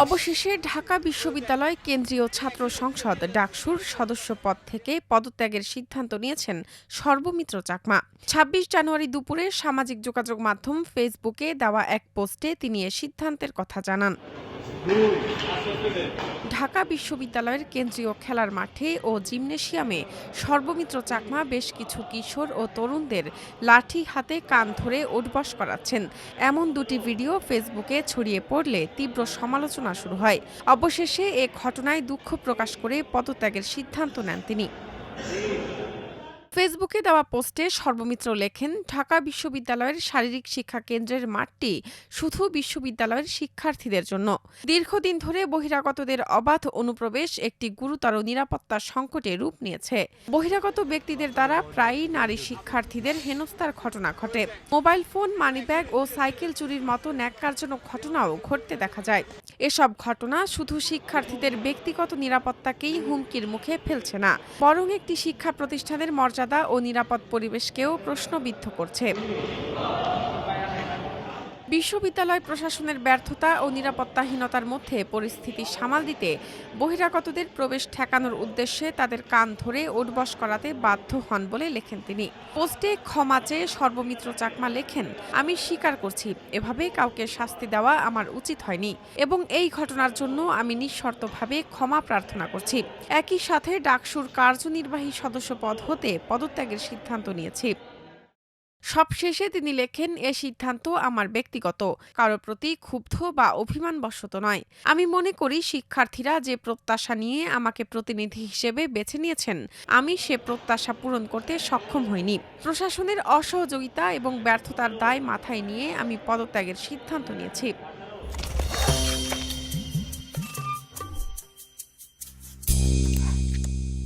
অবশেষে ঢাকা বিশ্ববিদ্যালয় কেন্দ্রীয় ছাত্র সংসদ ডাকসুর সদস্য পদ থেকে পদত্যাগের সিদ্ধান্ত নিয়েছেন সর্বমিত্র চাকমা। ২৬ জানুয়ারি দুপুরে সামাজিক যোগাযোগ মাধ্যম ফেসবুকে দেওয়া এক পোস্টে তিনি এ সিদ্ধান্তের কথা জানান। ঢাকা বিশ্ববিদ্যালয়ের কেন্দ্রীয় খেলার মাঠে ও জিমনেশিয়ামে সর্বমিত্র চাকমা বেশ কিছু কিশোর ও তরুণদের লাঠি হাতে কান ধরে উঠবস করাচ্ছেন, এমন দুটি ভিডিও ফেসবুকে ছড়িয়ে পড়লে তীব্র সমালোচনা শুরু হয়। অবশেষে এ ঘটনায় দুঃখ প্রকাশ করে পদত্যাগের সিদ্ধান্ত নেন তিনি। ফেসবুকে দেওয়া পোস্টে সর্বমিত্র লেখেন, ঢাকা বিশ্ববিদ্যালয়ের শারীরিক শিক্ষা কেন্দ্রের মাঠটি শুধু বিশ্ববিদ্যালয়ের শিক্ষার্থীদের জন্য। দীর্ঘদিন ধরে বহিরাগতদের অবাধ অনুপ্রবেশ একটি গুরুতর নিরাপত্তা সংকটে রূপ নিয়েছে। বহিরাগত ব্যক্তিদের দ্বারা প্রায়ই নারী শিক্ষার্থীদের হেনস্থার ঘটনা ঘটে। মোবাইল ফোন, মানিব্যাগ ও সাইকেল চুরির মতো ন্যাক্কারজনক ঘটনাও ঘটতে দেখা যায়। এসব ঘটনা শুধু শিক্ষার্থীদের ব্যক্তিগত নিরাপত্তাকেই হুমকির মুখে ফেলছে না, বরং একটি শিক্ষা প্রতিষ্ঠানের মর্যাদা ও নিরাপদ পরিবেশকেও প্রশ্নবিদ্ধ করছে। বিশ্ববিদ্যালয় প্রশাসনের ব্যর্থতা ও নিরাপত্তাহীনতার মধ্যে পরিস্থিতি সামাল দিতে বহিরাগতদের প্রবেশ ঠেকানোর উদ্দেশ্যে তাদের কান ধরে উঠবস করাতে বাধ্য হন বলে লেখেন তিনি। পোস্টে ক্ষমা চেয়ে সর্বমিত্র চাকমা লেখেন, আমি স্বীকার করছি এভাবে কাউকে শাস্তি দেওয়া আমার উচিত হয়নি এবং এই ঘটনার জন্য আমি নিঃশর্তভাবে ক্ষমা প্রার্থনা করছি। একই সাথে ডাকসুর কার্যনির্বাহী সদস্য পদ হতে পদত্যাগের সিদ্ধান্ত নিয়েছি। সবশেষে তিনি লেখেন, এ সিদ্ধান্ত আমার ব্যক্তিগত, কারো প্রতি ক্ষুব্ধ বা অভিমানবশত নয়। আমি মনে করি শিক্ষার্থীরা যে প্রত্যাশা নিয়ে আমাকে প্রতিনিধি হিসেবে বেছে নিয়েছেন, আমি সে প্রত্যাশা পূরণ করতে সক্ষম হইনি। প্রশাসনের অসহযোগিতা এবং ব্যর্থতার দায় মাথায় নিয়ে আমি পদত্যাগের সিদ্ধান্ত নিয়েছি।